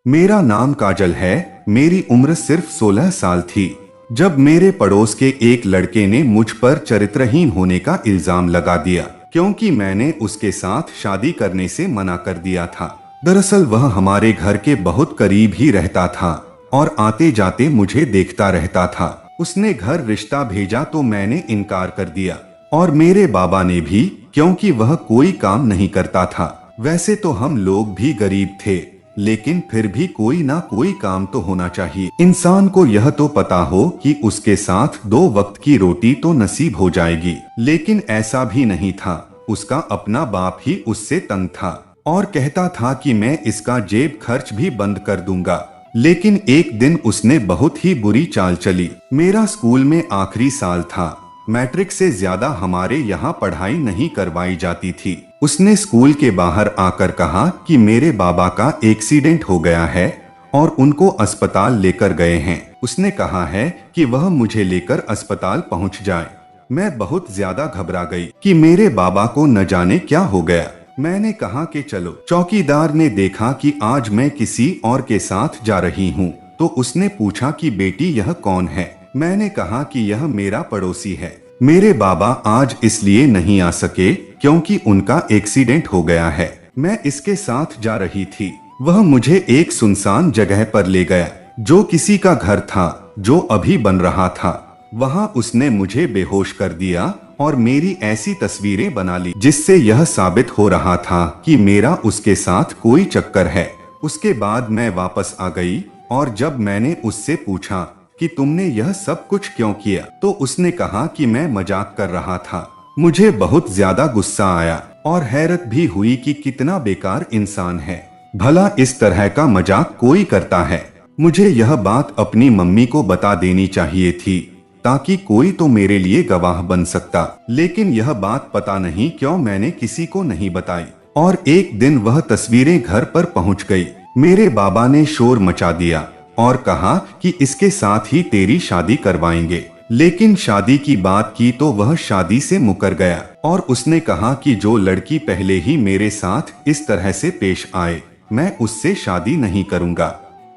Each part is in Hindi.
मेरा नाम काजल है। मेरी उम्र सिर्फ 16 साल थी जब मेरे पड़ोस के एक लड़के ने मुझ पर चरित्रहीन होने का इल्जाम लगा दिया, क्योंकि मैंने उसके साथ शादी करने से मना कर दिया था। दरअसल वह हमारे घर के बहुत करीब ही रहता था और आते जाते मुझे देखता रहता था। उसने घर रिश्ता भेजा तो मैंने इनकार कर दिया, और मेरे बाबा ने भी, क्योंकि वह कोई काम नहीं करता था। वैसे तो हम लोग भी गरीब थे, लेकिन फिर भी कोई ना कोई काम तो होना चाहिए। इंसान को यह तो पता हो कि उसके साथ 2 वक्त की रोटी तो नसीब हो जाएगी, लेकिन ऐसा भी नहीं था। उसका अपना बाप ही उससे तंग था और कहता था कि मैं इसका जेब खर्च भी बंद कर दूंगा। लेकिन एक दिन उसने बहुत ही बुरी चाल चली। मेरा स्कूल में आखिरी साल था। मैट्रिक से ज्यादा हमारे यहाँ पढ़ाई नहीं करवाई जाती थी। उसने स्कूल के बाहर आकर कहा कि मेरे बाबा का एक्सीडेंट हो गया है और उनको अस्पताल लेकर गए हैं। उसने कहा है कि वह मुझे लेकर अस्पताल पहुंच जाए। मैं बहुत ज्यादा घबरा गई कि मेरे बाबा को न जाने क्या हो गया। मैंने कहा कि चलो। चौकीदार ने देखा कि आज मैं किसी और के साथ जा रही हूँ, तो उसने पूछा कि बेटी यह कौन है। मैंने कहा कि यह मेरा पड़ोसी है। मेरे बाबा आज इसलिए नहीं आ सके क्योंकि उनका एक्सीडेंट हो गया है। मैं इसके साथ जा रही थी। वह मुझे एक सुनसान जगह पर ले गया, जो किसी का घर था, जो अभी बन रहा था। वहां उसने मुझे बेहोश कर दिया और मेरी ऐसी तस्वीरें बना ली जिससे यह साबित हो रहा था कि मेरा उसके साथ कोई चक्कर है। उसके बाद मैं वापस आ गई और जब मैंने उससे पूछा कि तुमने यह सब कुछ क्यों किया, तो उसने कहा कि मैं मजाक कर रहा था। मुझे बहुत ज्यादा गुस्सा आया और हैरत भी हुई कि कितना बेकार इंसान है। भला इस तरह का मजाक कोई करता है। मुझे यह बात अपनी मम्मी को बता देनी चाहिए थी, ताकि कोई तो मेरे लिए गवाह बन सकता। लेकिन यह बात पता नहीं क्यों मैंने किसी को नहीं बताई। और एक दिन वह तस्वीरें घर पर पहुंच गई। मेरे बाबा ने शोर मचा दिया और कहा कि इसके साथ ही तेरी शादी करवाएंगे। लेकिन शादी की बात की तो वह शादी से मुकर गया और उसने कहा कि जो लड़की पहले ही मेरे साथ इस तरह से पेश आए, मैं उससे शादी नहीं करूंगा।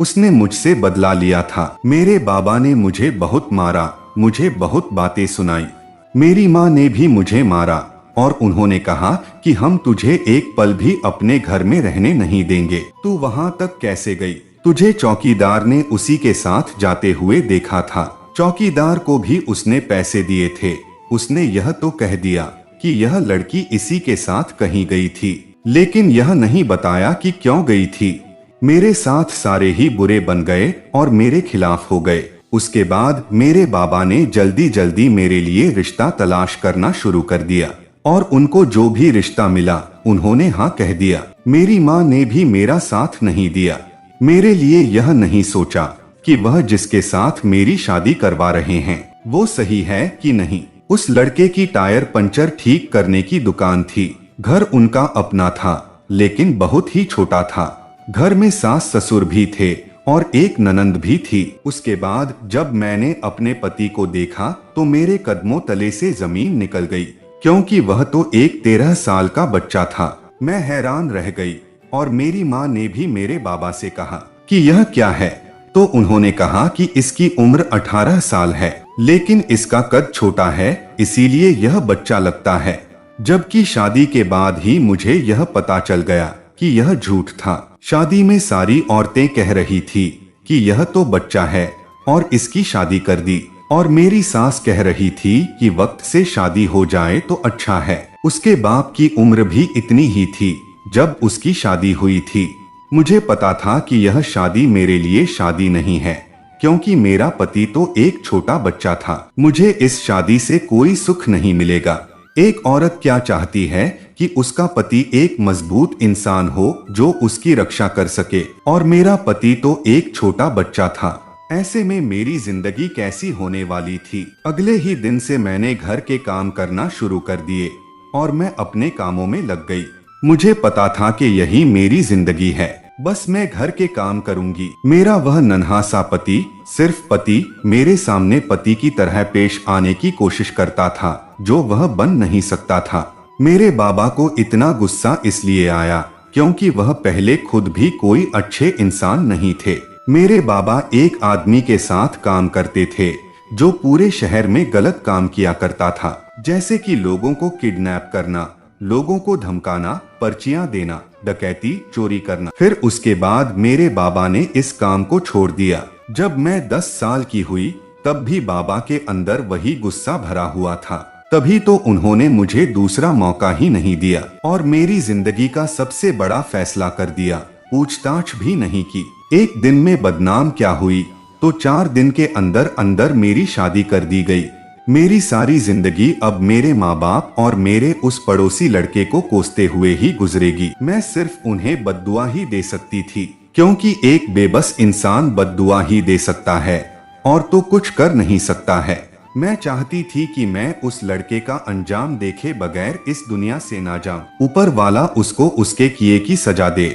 उसने मुझसे बदला लिया था। मेरे बाबा ने मुझे बहुत मारा, मुझे बहुत बातें सुनाई। मेरी माँ ने भी मुझे मारा और उन्होंने कहा कि हम तुझे एक पल भी अपने घर में रहने नहीं देंगे। तू वहाँ तक कैसे गई? तुझे चौकीदार ने उसी के साथ जाते हुए देखा था। चौकीदार को भी उसने पैसे दिए थे। उसने यह तो कह दिया कि यह लड़की इसी के साथ कहीं गई थी, लेकिन यह नहीं बताया कि क्यों गई थी। मेरे साथ सारे ही बुरे बन गए और मेरे खिलाफ हो गए। उसके बाद मेरे बाबा ने जल्दी जल्दी मेरे लिए रिश्ता तलाश करना शुरू कर दिया और उनको जो भी रिश्ता मिला उन्होंने हाँ कह दिया। मेरी माँ ने भी मेरा साथ नहीं दिया। मेरे लिए यह नहीं सोचा कि वह जिसके साथ मेरी शादी करवा रहे हैं वो सही है कि नहीं। उस लड़के की टायर पंचर ठीक करने की दुकान थी। घर उनका अपना था, लेकिन बहुत ही छोटा था। घर में सास ससुर भी थे और एक ननंद भी थी। उसके बाद जब मैंने अपने पति को देखा तो मेरे कदमों तले से जमीन निकल गई, क्योंकि वह तो एक 13 साल का बच्चा था। मैं हैरान रह गई और मेरी माँ ने भी मेरे बाबा से कहा कि यह क्या है, तो उन्होंने कहा कि इसकी उम्र 18 साल है, लेकिन इसका कद छोटा है, इसीलिए यह बच्चा लगता है। जबकि शादी के बाद ही मुझे यह पता चल गया कि यह झूठ था। शादी में सारी औरतें कह रही थी कि यह तो बच्चा है और इसकी शादी कर दी, और मेरी सास कह रही थी कि वक्त से शादी हो जाए तो अच्छा है। उसके बाप की उम्र भी इतनी ही थी जब उसकी शादी हुई थी। मुझे पता था कि यह शादी मेरे लिए शादी नहीं है, क्योंकि मेरा पति तो एक छोटा बच्चा था। मुझे इस शादी से कोई सुख नहीं मिलेगा। एक औरत क्या चाहती है कि उसका पति एक मजबूत इंसान हो जो उसकी रक्षा कर सके, और मेरा पति तो एक छोटा बच्चा था। ऐसे में मेरी जिंदगी कैसी होने वाली थी। अगले ही दिन से मैंने घर के काम करना शुरू कर दिए और मैं अपने कामों में लग गई। मुझे पता था कि यही मेरी जिंदगी है, बस मैं घर के काम करूंगी। मेरा वह नन्हा सा पति, सिर्फ पति, मेरे सामने पति की तरह पेश आने की कोशिश करता था, जो वह बन नहीं सकता था। मेरे बाबा को इतना गुस्सा इसलिए आया क्योंकि वह पहले खुद भी कोई अच्छे इंसान नहीं थे। मेरे बाबा एक आदमी के साथ काम करते थे जो पूरे शहर में गलत काम किया करता था, जैसे कि लोगों को किडनैप करना, लोगों को धमकाना, पर्चियां देना, डकैती, चोरी करना। फिर उसके बाद मेरे बाबा ने इस काम को छोड़ दिया। जब मैं 10 साल की हुई तब भी बाबा के अंदर वही गुस्सा भरा हुआ था। तभी तो उन्होंने मुझे दूसरा मौका ही नहीं दिया और मेरी जिंदगी का सबसे बड़ा फैसला कर दिया, पूछताछ भी नहीं की। एक दिन में बदनाम क्या हुई तो 4 दिन के अंदर अंदर मेरी शादी कर दी गई। मेरी सारी जिंदगी अब मेरे माँ बाप और मेरे उस पड़ोसी लड़के को कोसते हुए ही गुजरेगी। मैं सिर्फ उन्हें बद्दुआ ही दे सकती थी, क्योंकि एक बेबस इंसान बद्दुआ ही दे सकता है और तो कुछ कर नहीं सकता है। मैं चाहती थी कि मैं उस लड़के का अंजाम देखे बगैर इस दुनिया से ना जाऊं। ऊपर वाला उसको उसके किए की सजा दे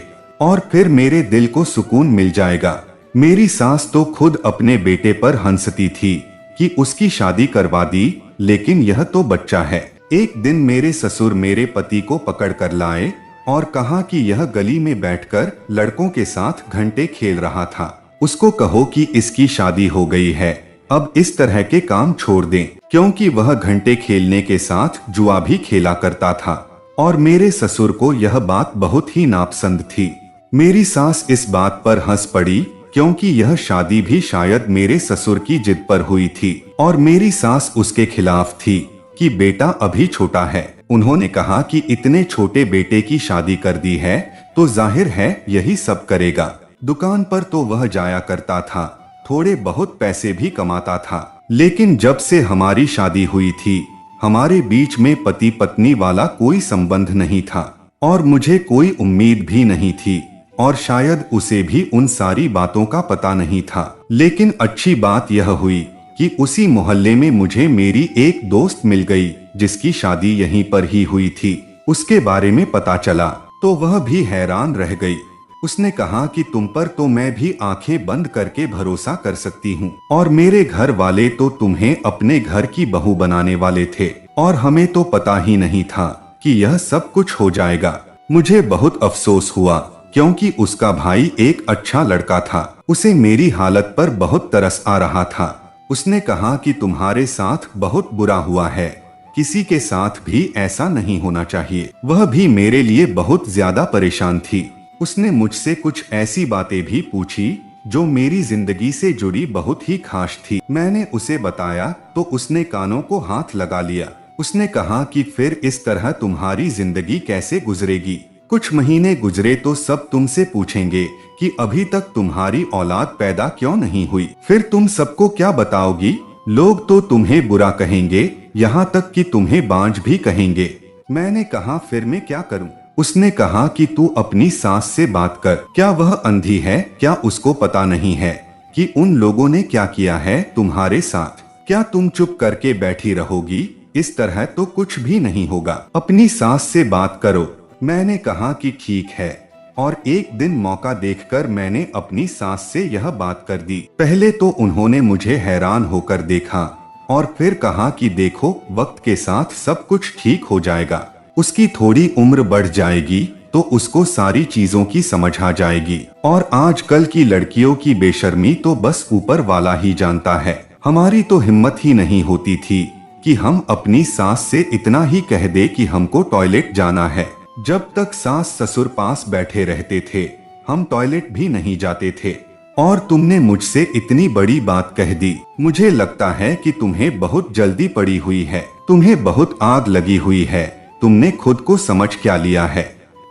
और फिर मेरे दिल को सुकून मिल जाएगा। मेरी सास तो खुद अपने बेटे पर हंसती थी कि उसकी शादी करवा दी, लेकिन यह तो बच्चा है। एक दिन मेरे ससुर मेरे पति को पकड़ कर लाए और कहा कि यह गली में बैठकर लड़कों के साथ घंटे खेल रहा था। उसको कहो कि इसकी शादी हो गई है, अब इस तरह के काम छोड़ दें, क्योंकि वह घंटे खेलने के साथ जुआ भी खेला करता था। और मेरे ससुर को यह बात बहुत ही नापसंद थी। मेरी सास इस बात पर हंस पड़ी, क्योंकि यह शादी भी शायद मेरे ससुर की जिद पर हुई थी और मेरी सास उसके खिलाफ थी कि बेटा अभी छोटा है। उन्होंने कहा कि इतने छोटे बेटे की शादी कर दी है तो जाहिर है यही सब करेगा। दुकान पर तो वह जाया करता था, थोड़े बहुत पैसे भी कमाता था, लेकिन जब से हमारी शादी हुई थी हमारे बीच में पति पत्नी वाला कोई संबंध नहीं था और मुझे कोई उम्मीद भी नहीं थी और शायद उसे भी उन सारी बातों का पता नहीं था। लेकिन अच्छी बात यह हुई कि उसी मोहल्ले में मुझे मेरी एक दोस्त मिल गई जिसकी शादी यहीं पर ही हुई थी। उसके बारे में पता चला तो वह भी हैरान रह गई। उसने कहा कि तुम पर तो मैं भी आंखें बंद करके भरोसा कर सकती हूँ और मेरे घर वाले तो तुम्हें अपने घर की बहू बनाने वाले थे और हमें तो पता ही नहीं था कि यह सब कुछ हो जाएगा। मुझे बहुत अफसोस हुआ, क्योंकि उसका भाई एक अच्छा लड़का था। उसे मेरी हालत पर बहुत तरस आ रहा था। उसने कहा कि तुम्हारे साथ बहुत बुरा हुआ है, किसी के साथ भी ऐसा नहीं होना चाहिए। वह भी मेरे लिए बहुत ज्यादा परेशान थी। उसने मुझसे कुछ ऐसी बातें भी पूछी जो मेरी जिंदगी से जुड़ी बहुत ही खास थी। मैंने उसे बताया तो उसने कानों को हाथ लगा लिया। उसने कहा कि फिर इस तरह तुम्हारी जिंदगी कैसे गुजरेगी। कुछ महीने गुजरे तो सब तुमसे पूछेंगे कि अभी तक तुम्हारी औलाद पैदा क्यों नहीं हुई। फिर तुम सबको क्या बताओगी? लोग तो तुम्हें बुरा कहेंगे, यहाँ तक कि तुम्हें बांझ भी कहेंगे। मैंने कहा फिर मैं क्या करूं? उसने कहा कि तू अपनी सास से बात कर। क्या वह अंधी है? क्या उसको पता नहीं है कि उन लोगों ने क्या किया है तुम्हारे साथ? क्या तुम चुप करके बैठी रहोगी? इस तरह तो कुछ भी नहीं होगा। अपनी सास से बात करो। मैंने कहा कि ठीक है और एक दिन मौका देखकर मैंने अपनी सास से यह बात कर दी। पहले तो उन्होंने मुझे हैरान होकर देखा और फिर कहा कि देखो, वक्त के साथ सब कुछ ठीक हो जाएगा। उसकी थोड़ी उम्र बढ़ जाएगी तो उसको सारी चीजों की समझ आ जाएगी और आजकल की लड़कियों की बेशर्मी तो बस ऊपर वाला ही जानता है। हमारी तो हिम्मत ही नहीं होती थी कि हम अपनी सास से इतना ही कह दे कि हमको टॉयलेट जाना है। जब तक सास ससुर पास बैठे रहते थे हम टॉयलेट भी नहीं जाते थे और तुमने मुझसे इतनी बड़ी बात कह दी। मुझे लगता है कि तुम्हें बहुत जल्दी पड़ी हुई है, तुम्हें बहुत आग लगी हुई है। तुमने खुद को समझ क्या लिया है?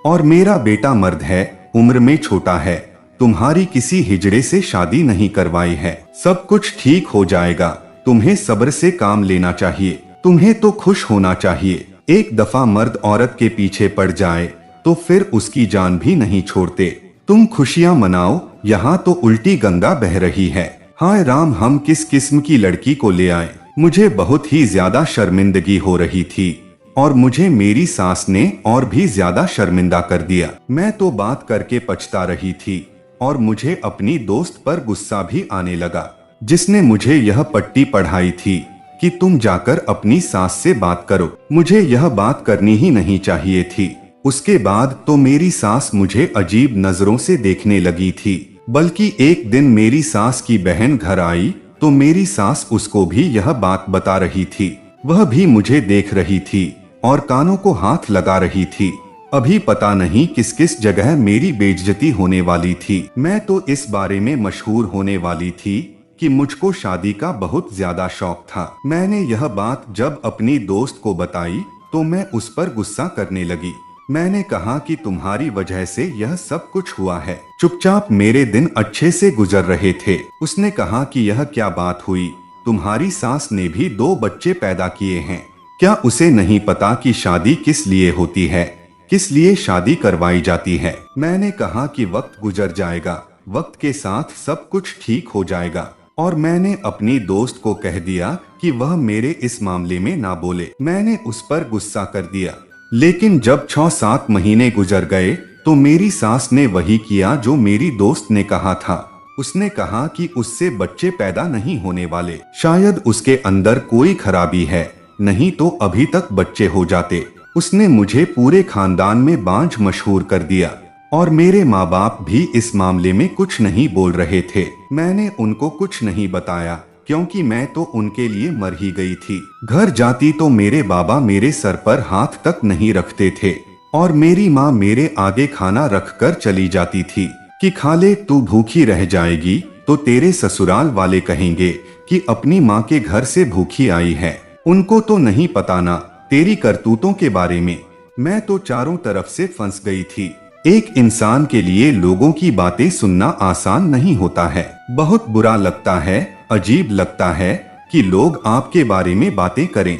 और मेरा बेटा मर्द है, उम्र में छोटा है, तुम्हारी किसी हिजड़े से शादी नहीं करवाई है। सब कुछ ठीक हो जाएगा। तुम्हें सब्र से काम लेना चाहिए। तुम्हें तो खुश होना चाहिए। एक दफा मर्द औरत के पीछे पड़ जाए तो फिर उसकी जान भी नहीं छोड़ते। तुम खुशियां मनाओ, यहाँ तो उल्टी गंगा बह रही है। हाय राम, हम किस किस्म की लड़की को ले आए। मुझे बहुत ही ज्यादा शर्मिंदगी हो रही थी और मुझे मेरी सास ने और भी ज्यादा शर्मिंदा कर दिया। मैं तो बात करके पछता रही थी और मुझे अपनी दोस्त पर गुस्सा भी आने लगा, जिसने मुझे यह पट्टी पढ़ाई थी कि तुम जाकर अपनी सास से बात करो। मुझे यह बात करनी ही नहीं चाहिए थी। उसके बाद तो मेरी सास मुझे अजीब नजरों से देखने लगी थी। बल्कि एक दिन मेरी सास की बहन घर आई तो मेरी सास उसको भी यह बात बता रही थी। वह भी मुझे देख रही थी और कानों को हाथ लगा रही थी। अभी पता नहीं किस किस जगह मेरी बेइज्जती होने वाली थी। मैं तो इस बारे में मशहूर होने वाली थी कि मुझको शादी का बहुत ज्यादा शौक था। मैंने यह बात जब अपनी दोस्त को बताई तो मैं उस पर गुस्सा करने लगी। मैंने कहा कि तुम्हारी वजह से यह सब कुछ हुआ है। चुपचाप मेरे दिन अच्छे से गुजर रहे थे। उसने कहा कि यह क्या बात हुई, तुम्हारी सास ने भी 2 बच्चे पैदा किए हैं, क्या उसे नहीं पता कि शादी किस लिए होती है, किस लिए शादी करवाई जाती है। मैंने कहा कि वक्त गुजर जाएगा, वक्त के साथ सब कुछ ठीक हो जाएगा। और मैंने अपनी दोस्त को कह दिया कि वह मेरे इस मामले में ना बोले। मैंने उस पर गुस्सा कर दिया। लेकिन जब 6-7 महीने गुजर गए तो मेरी सास ने वही किया जो मेरी दोस्त ने कहा था। उसने कहा कि उससे बच्चे पैदा नहीं होने वाले, शायद उसके अंदर कोई खराबी है, नहीं तो अभी तक बच्चे हो जाते। उसने मुझे पूरे खानदान में बांझ मशहूर कर दिया और मेरे माँ बाप भी इस मामले में कुछ नहीं बोल रहे थे। मैंने उनको कुछ नहीं बताया क्योंकि मैं तो उनके लिए मर ही गई थी। घर जाती तो मेरे बाबा मेरे सर पर हाथ तक नहीं रखते थे और मेरी माँ मेरे आगे खाना रख कर चली जाती थी कि खा ले, तू भूखी रह जाएगी तो तेरे ससुराल वाले कहेंगे कि अपनी माँ के घर से भूखी आई है, उनको तो नहीं पता ना तेरी करतूतों के बारे में। मैं तो चारों तरफ से फंस गई थी। एक इंसान के लिए लोगों की बातें सुनना आसान नहीं होता है। बहुत बुरा लगता है, अजीब लगता है कि लोग आपके बारे में बातें करें।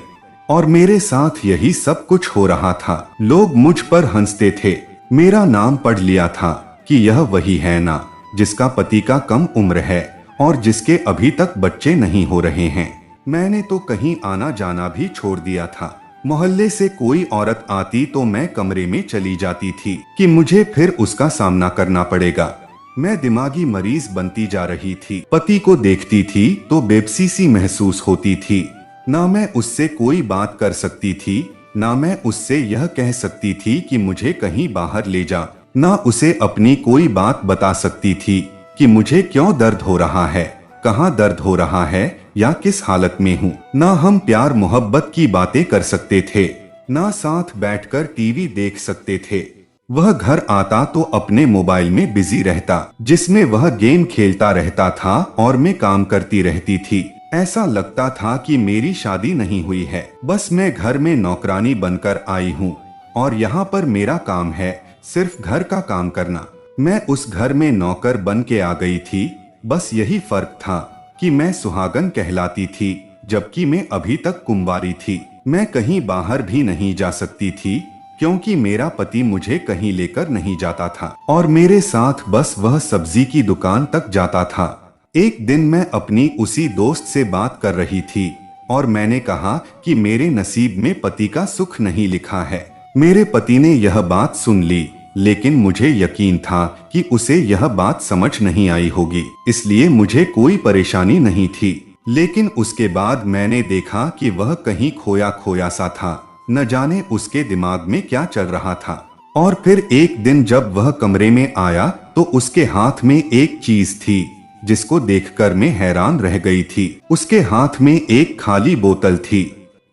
और मेरे साथ यही सब कुछ हो रहा था। लोग मुझ पर हंसते थे, मेरा नाम पढ़ लिया था कि यह वही है ना जिसका पति का कम उम्र है और जिसके अभी तक बच्चे नहीं हो रहे हैं। मैंने तो कहीं आना जाना भी छोड़ दिया था। मोहल्ले से कोई औरत आती तो मैं कमरे में चली जाती थी कि मुझे फिर उसका सामना करना पड़ेगा। मैं दिमागी मरीज बनती जा रही थी। पति को देखती थी तो बेबसी सी महसूस होती थी। ना मैं उससे कोई बात कर सकती थी, ना मैं उससे यह कह सकती थी कि मुझे कहीं बाहर ले जा, ना उसे अपनी कोई बात बता सकती थी कि मुझे क्यों दर्द हो रहा है, कहाँ दर्द हो रहा है या किस हालत में हूँ। ना हम प्यार मोहब्बत की बातें कर सकते थे, ना साथ बैठकर टीवी देख सकते थे। वह घर आता तो अपने मोबाइल में बिजी रहता, जिसमें वह गेम खेलता रहता था और मैं काम करती रहती थी। ऐसा लगता था कि मेरी शादी नहीं हुई है, बस मैं घर में नौकरानी बनकर आई हूँ और यहाँ पर मेरा काम है सिर्फ घर का काम करना। मैं उस घर में नौकर बन के आ गई थी। बस यही फर्क था कि मैं सुहागन कहलाती थी जबकि मैं अभी तक कुंवारी थी। मैं कहीं बाहर भी नहीं जा सकती थी क्योंकि मेरा पति मुझे कहीं लेकर नहीं जाता था और मेरे साथ बस वह सब्जी की दुकान तक जाता था। एक दिन मैं अपनी उसी दोस्त से बात कर रही थी और मैंने कहा कि मेरे नसीब में पति का सुख नहीं लिखा है। मेरे पति ने यह बात सुन ली, लेकिन मुझे यकीन था कि उसे यह बात समझ नहीं आई होगी, इसलिए मुझे कोई परेशानी नहीं थी। लेकिन उसके बाद मैंने देखा कि वह कहीं खोया खोया सा था, न जाने उसके दिमाग में क्या चल रहा था। और फिर एक दिन जब वह कमरे में आया तो उसके हाथ में एक चीज थी जिसको देखकर मैं हैरान रह गई थी। उसके हाथ में एक खाली बोतल थी।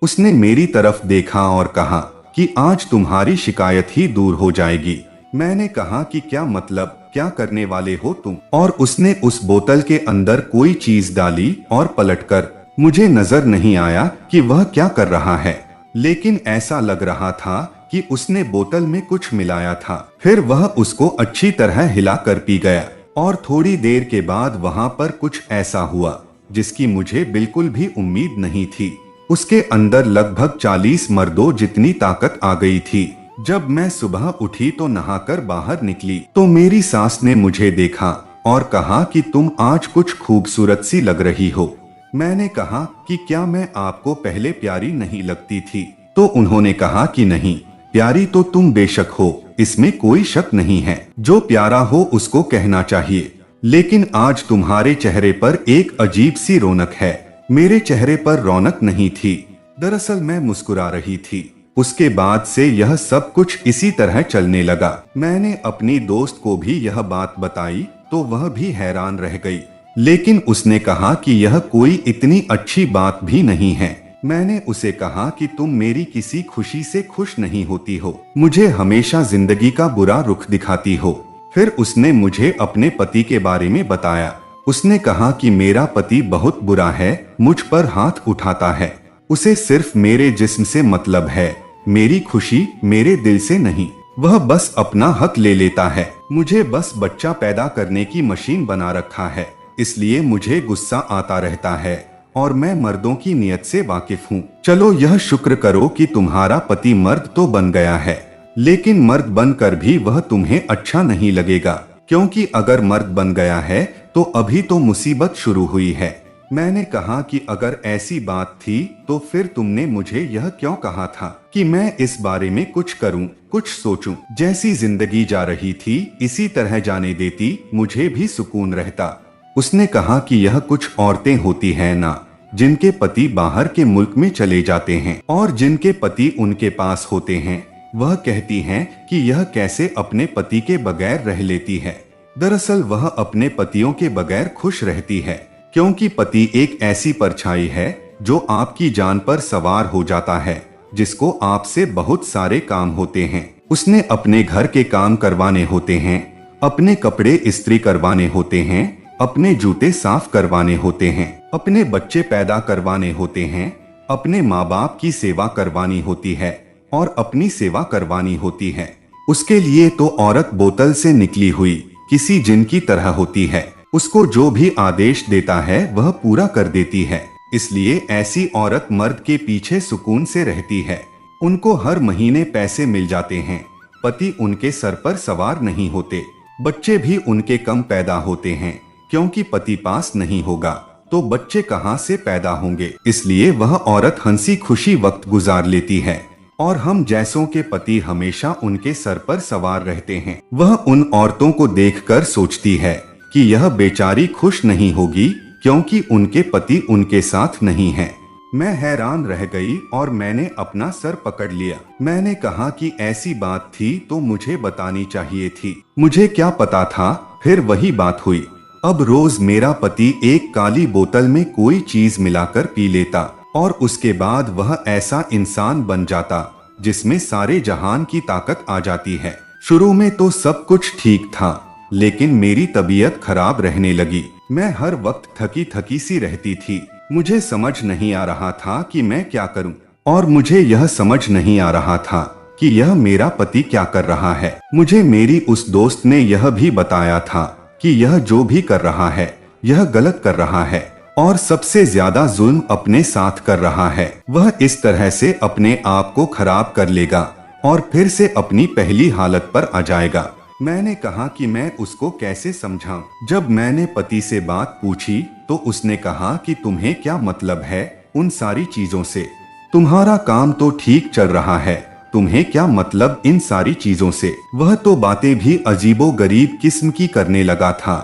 उसने मेरी तरफ देखा और कहा कि आज तुम्हारी शिकायत ही दूर हो जाएगी। मैंने कहा कि क्या मतलब, क्या करने वाले हो तुम? और उसने उस बोतल के अंदर कोई चीज डाली और पलटकर, मुझे नजर नहीं आया कि वह क्या कर रहा है, लेकिन ऐसा लग रहा था कि उसने बोतल में कुछ मिलाया था। फिर वह उसको अच्छी तरह हिलाकर पी गया और थोड़ी देर के बाद वहां पर कुछ ऐसा हुआ जिसकी मुझे बिल्कुल भी उम्मीद नहीं थी। उसके अंदर लगभग 40 मर्दों जितनी ताकत आ गई थी। जब मैं सुबह उठी तो नहाकर बाहर निकली तो मेरी सास ने मुझे देखा और कहा कि तुम आज कुछ खूबसूरत सी लग रही हो। मैंने कहा कि क्या मैं आपको पहले प्यारी नहीं लगती थी? तो उन्होंने कहा कि नहीं, प्यारी तो तुम बेशक हो, इसमें कोई शक नहीं है। जो प्यारा हो उसको कहना चाहिए, लेकिन आज तुम्हारे चेहरे पर एक अजीब सी रौनक है। मेरे चेहरे पर रौनक नहीं थी। दरअसल मैं मुस्कुरा रही थी। उसके बाद से यह सब कुछ इसी तरह चलने लगा। मैंने अपनी दोस्त को भी यह बात बताई तो वह भी हैरान रह गई, लेकिन उसने कहा कि यह कोई इतनी अच्छी बात भी नहीं है। मैंने उसे कहा कि तुम मेरी किसी खुशी से खुश नहीं होती हो, मुझे हमेशा जिंदगी का बुरा रुख दिखाती हो। फिर उसने मुझे अपने पति के बारे में बताया। उसने कहा कि मेरा पति बहुत बुरा है, मुझ पर हाथ उठाता है, उसे सिर्फ मेरे जिस्म से मतलब है, मेरी खुशी मेरे दिल से नहीं। वह बस अपना हक ले लेता है, मुझे बस बच्चा पैदा करने की मशीन बना रखा है, इसलिए मुझे गुस्सा आता रहता है और मैं मर्दों की नियत से वाकिफ हूँ। चलो यह शुक्र करो कि तुम्हारा पति मर्द तो बन गया है, लेकिन मर्द बनकर भी वह तुम्हें अच्छा नहीं लगेगा, क्योंकि अगर मर्द बन गया है तो अभी तो मुसीबत शुरू हुई है। मैंने कहा कि अगर ऐसी बात थी तो फिर तुमने मुझे यह क्यों कहा था कि मैं इस बारे में कुछ करूं, कुछ सोचूं। जैसी जिंदगी जा रही थी इसी तरह जाने देती, मुझे भी सुकून रहता। उसने कहा कि यह कुछ औरतें होती हैं ना, जिनके पति बाहर के मुल्क में चले जाते हैं और जिनके पति उनके पास होते हैं, वह कहती हैं कि यह कैसे अपने पति के बगैर रह लेती है। दरअसल वह अपने पतियों के बगैर खुश रहती है, क्योंकि पति एक ऐसी परछाई है जो आपकी जान पर सवार हो जाता है, जिसको आपसे बहुत सारे काम होते हैं। उसने अपने घर के काम करवाने होते हैं, अपने कपड़े इस्त्री करवाने होते हैं, अपने जूते साफ करवाने होते हैं, अपने बच्चे पैदा करवाने होते हैं, अपने माँ बाप की सेवा करवानी होती है और अपनी सेवा करवानी होती है। उसके लिए तो औरत बोतल से निकली हुई किसी जिन की तरह होती है, उसको जो भी आदेश देता है वह पूरा कर देती है। इसलिए ऐसी औरत मर्द के पीछे सुकून से रहती है। उनको हर महीने पैसे मिल जाते हैं, पति उनके सर पर सवार नहीं होते, बच्चे भी उनके कम पैदा होते हैं, क्योंकि पति पास नहीं होगा तो बच्चे कहाँ से पैदा होंगे। इसलिए वह औरत हंसी खुशी वक्त गुजार लेती है और हम जैसों के पति हमेशा उनके सर पर सवार रहते हैं। वह उन औरतों को देखकर सोचती है कि यह बेचारी खुश नहीं होगी, क्योंकि उनके पति उनके साथ नहीं हैं। मैं हैरान रह गई और मैंने अपना सर पकड़ लिया। मैंने कहा कि ऐसी बात थी तो मुझे बतानी चाहिए थी, मुझे क्या पता था। फिर वही बात हुई। अब रोज मेरा पति एक काली बोतल में कोई चीज मिलाकर पी लेता और उसके बाद वह ऐसा इंसान बन जाता जिसमें सारे जहान की ताकत आ जाती है। शुरू में तो सब कुछ ठीक था, लेकिन मेरी तबीयत खराब रहने लगी। मैं हर वक्त थकी थकी सी रहती थी। मुझे समझ नहीं आ रहा था कि मैं क्या करूं, और मुझे यह समझ नहीं आ रहा था कि यह मेरा पति क्या कर रहा है। मुझे मेरी उस दोस्त ने यह भी बताया था कि यह जो भी कर रहा है यह गलत कर रहा है और सबसे ज्यादा जुल्म अपने साथ कर रहा है। वह इस तरह से अपने आप को खराब कर लेगा और फिर से अपनी पहली हालत पर आ जाएगा। मैंने कहा कि मैं उसको कैसे समझाऊं। जब मैंने पति से बात पूछी तो उसने कहा कि तुम्हें क्या मतलब है उन सारी चीजों से, तुम्हारा काम तो ठीक चल रहा है, तुम्हें क्या मतलब इन सारी चीजों से। वह तो बातें भी अजीबो गरीब किस्म की करने लगा था।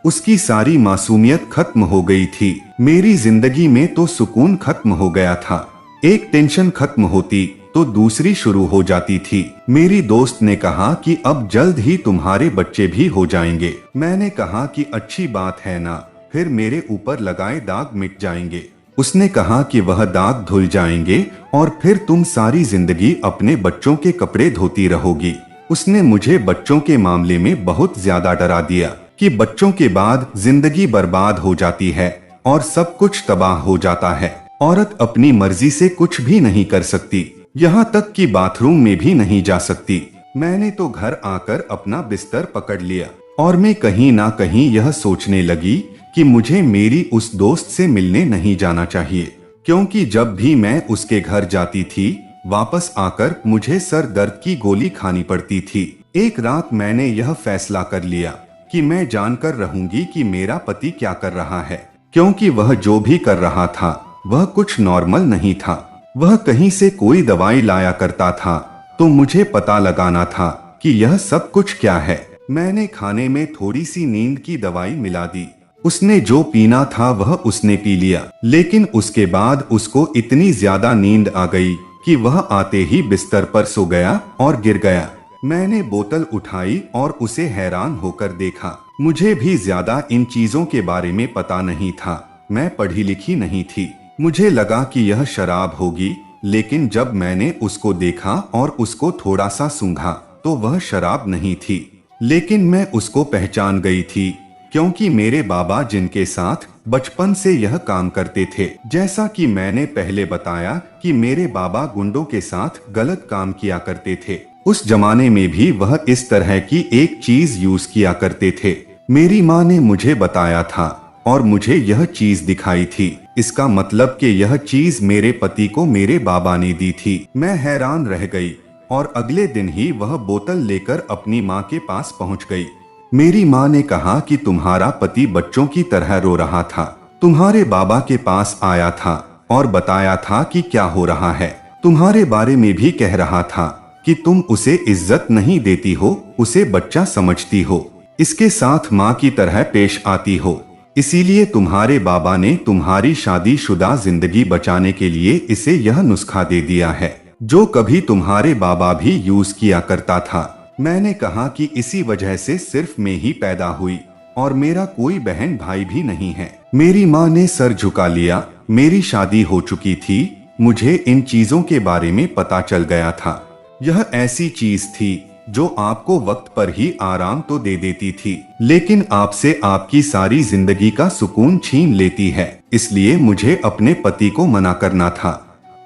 उसकी सारी मासूमियत खत्म हो गई थी। मेरी जिंदगी में तो सुकून खत्म हो गया था। एक टेंशन खत्म होती तो दूसरी शुरू हो जाती थी। मेरी दोस्त ने कहा कि अब जल्द ही तुम्हारे बच्चे भी हो जाएंगे। मैंने कहा कि अच्छी बात है ना, फिर मेरे ऊपर लगाए दाग मिट जाएंगे। उसने कहा कि वह दाग धुल जाएंगे और फिर तुम सारी जिंदगी अपने बच्चों के कपड़े धोती रहोगी। उसने मुझे बच्चों के मामले में बहुत ज्यादा डरा दिया कि बच्चों के बाद जिंदगी बर्बाद हो जाती है और सब कुछ तबाह हो जाता है। औरत अपनी मर्जी से कुछ भी नहीं कर सकती, यहाँ तक कि बाथरूम में भी नहीं जा सकती। मैंने तो घर आकर अपना बिस्तर पकड़ लिया और मैं कहीं ना कहीं यह सोचने लगी कि मुझे मेरी उस दोस्त से मिलने नहीं जाना चाहिए, क्योंकि जब भी मैं उसके घर जाती थी वापस आकर मुझे सर दर्द की गोली खानी पड़ती थी। एक रात मैंने यह फैसला कर लिया कि मैं जानकर रहूंगी कि मेरा पति क्या कर रहा है, क्योंकि वह जो भी कर रहा था वह कुछ नॉर्मल नहीं था। वह कहीं से कोई दवाई लाया करता था तो मुझे पता लगाना था कि यह सब कुछ क्या है। मैंने खाने में थोड़ी सी नींद की दवाई मिला दी। उसने जो पीना था वह उसने पी लिया, लेकिन उसके बाद उसको इतनी ज्यादा नींद आ गई कि वह आते ही बिस्तर पर सो गया और गिर गया। मैंने बोतल उठाई और उसे हैरान होकर देखा। मुझे भी ज्यादा इन चीजों के बारे में पता नहीं था, मैं पढ़ी लिखी नहीं थी। मुझे लगा कि यह शराब होगी, लेकिन जब मैंने उसको देखा और उसको थोड़ा सा सूंघा तो वह शराब नहीं थी। लेकिन मैं उसको पहचान गई थी, क्योंकि मेरे बाबा जिनके साथ बचपन से यह काम करते थे। जैसा कि मैंने पहले बताया कि मेरे बाबा गुंडों के साथ गलत काम किया करते थे। उस जमाने में भी वह इस तरह की एक चीज यूज किया करते थे। मेरी माँ ने मुझे बताया था और मुझे यह चीज दिखाई थी। इसका मतलब कि यह चीज मेरे पति को मेरे बाबा ने दी थी। मैं हैरान रह गई और अगले दिन ही वह बोतल लेकर अपनी माँ के पास पहुँच गई। मेरी माँ ने कहा कि तुम्हारा पति बच्चों की तरह रो रहा था, तुम्हारे बाबा के पास आया था और बताया था कि क्या हो रहा है। तुम्हारे बारे में भी कह रहा था कि तुम उसे इज्जत नहीं देती हो, उसे बच्चा समझती हो, इसके साथ माँ की तरह पेश आती हो। इसीलिए तुम्हारे बाबा ने तुम्हारी शादीशुदा जिंदगी बचाने के लिए इसे यह नुस्खा दे दिया है, जो कभी तुम्हारे बाबा भी यूज किया करता था। मैंने कहा कि इसी वजह से सिर्फ मैं ही पैदा हुई और मेरा कोई बहन भाई भी नहीं है। मेरी माँ ने सर झुका लिया। मेरी शादी हो चुकी थी, मुझे इन चीजों के बारे में पता चल गया था। यह ऐसी चीज थी जो आपको वक्त पर ही आराम तो दे देती थी, लेकिन आपसे आपकी सारी जिंदगी का सुकून छीन लेती है। इसलिए मुझे अपने पति को मना करना था।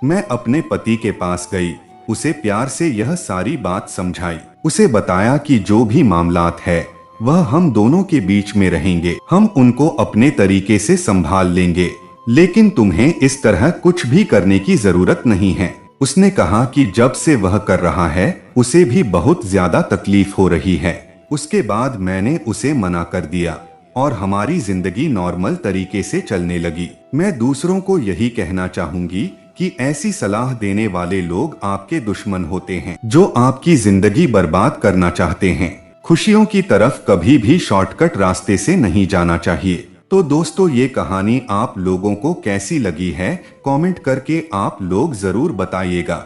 मैं अपने पति के पास गई, उसे प्यार से यह सारी बात समझाई। उसे बताया कि जो भी मामलात है वह हम दोनों के बीच में रहेंगे, हम उनको अपने तरीके से संभाल लेंगे, लेकिन तुम्हें इस तरह कुछ भी करने की जरूरत नहीं है। उसने कहा कि जब से वह कर रहा है उसे भी बहुत ज्यादा तकलीफ हो रही है। उसके बाद मैंने उसे मना कर दिया और हमारी जिंदगी नॉर्मल तरीके से चलने लगी। मैं दूसरों को यही कहना चाहूंगी कि ऐसी सलाह देने वाले लोग आपके दुश्मन होते हैं, जो आपकी जिंदगी बर्बाद करना चाहते हैं। खुशियों की तरफ कभी भी शॉर्टकट रास्ते से नहीं जाना चाहिए। तो दोस्तों, ये कहानी आप लोगों को कैसी लगी है, कमेंट करके आप लोग जरूर बताइएगा।